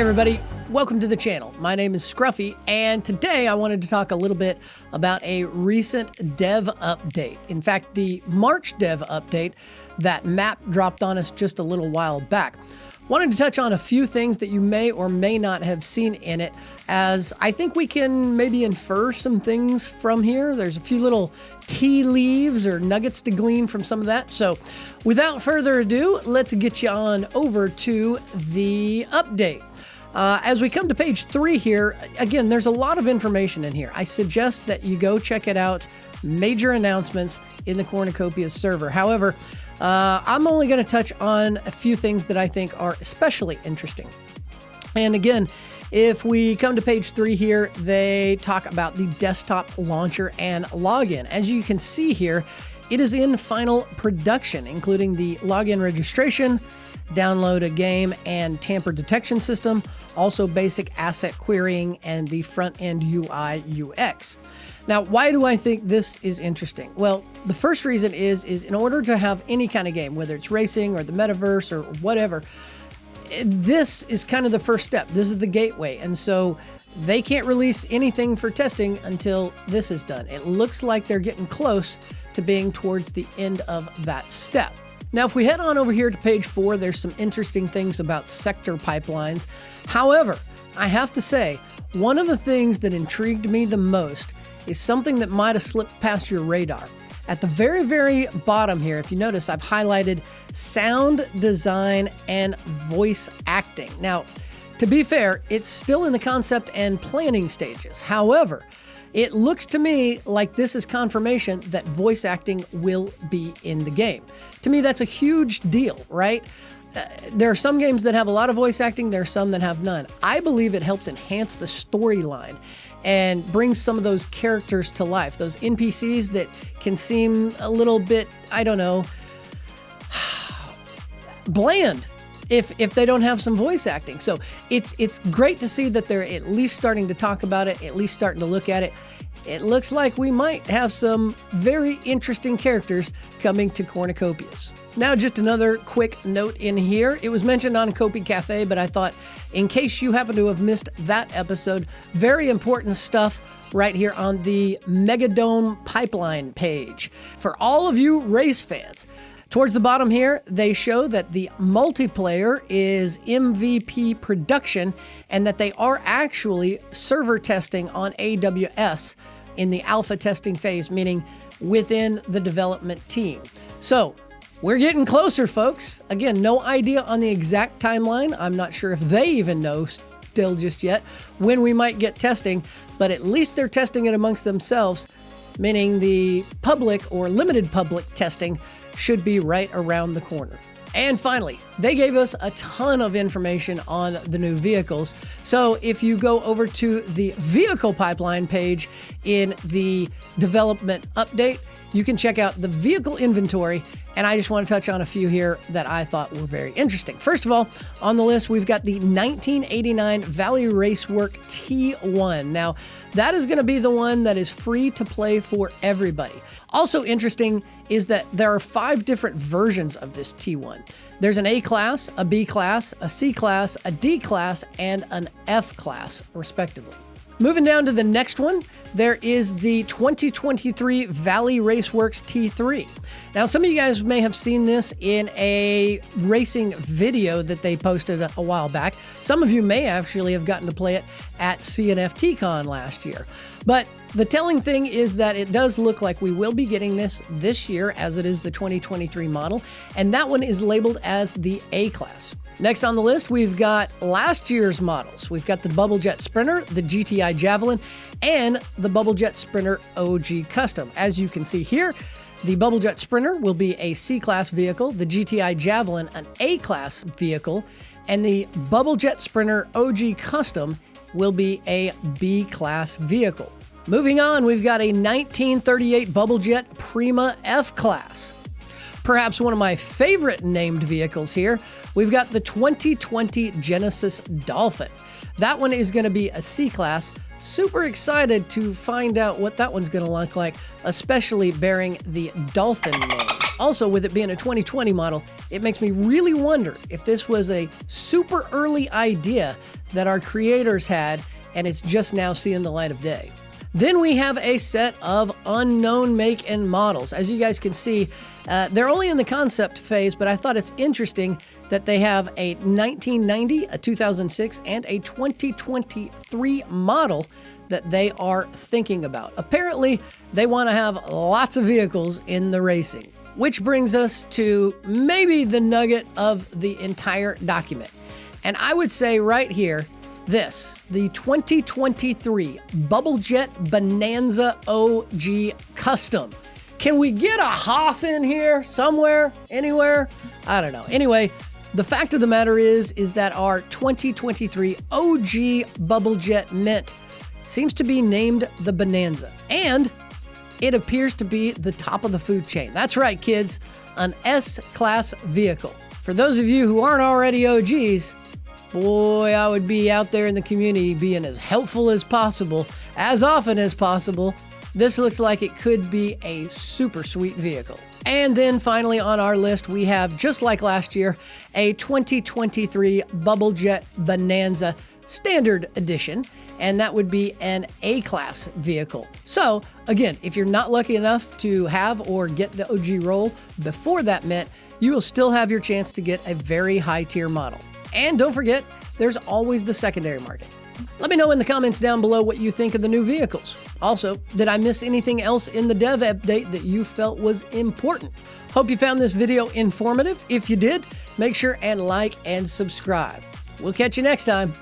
everybody, welcome to the channel. My name is Scruffy, and today I wanted to talk a little bit about a recent dev update. In fact, the March dev update that map dropped on us just a little while back. Wanted to touch on a few things that you may or may not have seen in it, as I think we can maybe infer some things from here. There's a few little tea leaves or nuggets to glean from some of that. So without further ado, let's get you on over to the update. As we come to page 3 here, again, there's a lot of information in here. I suggest that you go check it out. Major announcements in the Cornucopias server. However, I'm only going to touch on a few things that I think are especially interesting. And again, if we come to page 3 here, they talk about the desktop launcher and login. As you can see here, it is in final production, including the login registration, download a game and tamper detection system, also basic asset querying, and the front-end UI UX. Now, why do I think this is interesting? Well, the first reason is in order to have any kind of game, whether it's racing or the metaverse or whatever, this is kind of the first step. This is the gateway. And so they can't release anything for testing until this is done. It looks like they're getting close to being towards the end of that step. Now, if we head on over here to page 4, there's some interesting things about sector pipelines. However, I have to say, one of the things that intrigued me the most is something that might have slipped past your radar. At the very, very bottom here, if you notice, I've highlighted sound design and voice acting. Now, to be fair, it's still in the concept and planning stages. However, it looks to me like this is confirmation that voice acting will be in the game. To me, that's a huge deal, right? There are some games that have a lot of voice acting. There are some that have none. I believe it helps enhance the storyline and brings some of those characters to life. Those NPCs that can seem a little bit, I don't know, bland if they don't have some voice acting. So it's great to see that they're at least starting to talk about it, at least starting to look at it. It looks like we might have some very interesting characters coming to Cornucopias. Now, just another quick note in here. It was mentioned on Kopi Cafe, but I thought in case you happen to have missed that episode, very important stuff right here on the Megadome pipeline page. For all of you race fans, towards the bottom here, they show that the multiplayer is MVP production and that they are actually server testing on AWS in the alpha testing phase, meaning within the development team. So we're getting closer, folks. Again, no idea on the exact timeline. I'm not sure if they even know still just yet when we might get testing, but at least they're testing it amongst themselves, meaning the public or limited public testing should be right around the corner. And finally, they gave us a ton of information on the new vehicles. So if you go over to the vehicle pipeline page in the development update, you can check out the vehicle inventory. And I just want to touch on a few here that I thought were very interesting. First of all, on the list, we've got the 1989 Valley Racework T1. Now, that is going to be the one that is free to play for everybody. Also interesting is that there are 5 different versions of this T1. There's an A class, a B class, a C class, a D class, and an F class, respectively. Moving down to the next one, there is the 2023 Valley Raceworks T3. Now, some of you guys may have seen this in a racing video that they posted a while back. Some of you may actually have gotten to play it at CNFTCon last year. But the telling thing is that it does look like we will be getting this year, as it is the 2023 model, and that one is labeled as the A class. Next on the list, we've got last year's models. We've got the Bubble Jet Sprinter, the GTI Javelin, and the Bubble Jet Sprinter OG Custom. As you can see here, the Bubble Jet Sprinter will be a C-Class vehicle, the GTI Javelin an A-Class vehicle, and the Bubble Jet Sprinter OG Custom will be a B-Class vehicle. Moving on, we've got a 1938 Bubble Jet Prima F-Class. Perhaps one of my favorite named vehicles here, we've got the 2020 Genesis Dolphin. That one is going to be a C-Class. Super excited to find out what that one's going to look like, especially bearing the Dolphin name. Also, with it being a 2020 model, it makes me really wonder if this was a super early idea that our creators had and it's just now seeing the light of day. Then we have a set of unknown make and models. As you guys can see, they're only in the concept phase, but I thought it's interesting that they have a 1990, a 2006, and a 2023 model that they are thinking about. Apparently, they want to have lots of vehicles in the racing, which brings us to maybe the nugget of the entire document. And I would say right here, the 2023 Bubble Jet Bonanza OG Custom. Can we get a Haas in here somewhere, anywhere? I don't know. Anyway, the fact of the matter is that our 2023 OG Bubble Jet Mint seems to be named the Bonanza, and it appears to be the top of the food chain. That's right, kids, an S-Class vehicle. For those of you who aren't already OGs, boy, I would be out there in the community being as helpful as possible, as often as possible. This looks like it could be a super sweet vehicle. And then finally on our list, we have, just like last year, a 2023 Bubble Jet Bonanza Standard Edition, and that would be an A-Class vehicle. So again, if you're not lucky enough to have or get the OG roll before that mint, you will still have your chance to get a very high tier model. And don't forget, there's always the secondary market. Let me know in the comments down below what you think of the new vehicles. Also, did I miss anything else in the dev update that you felt was important? Hope you found this video informative. If you did, make sure and like and subscribe. We'll catch you next time.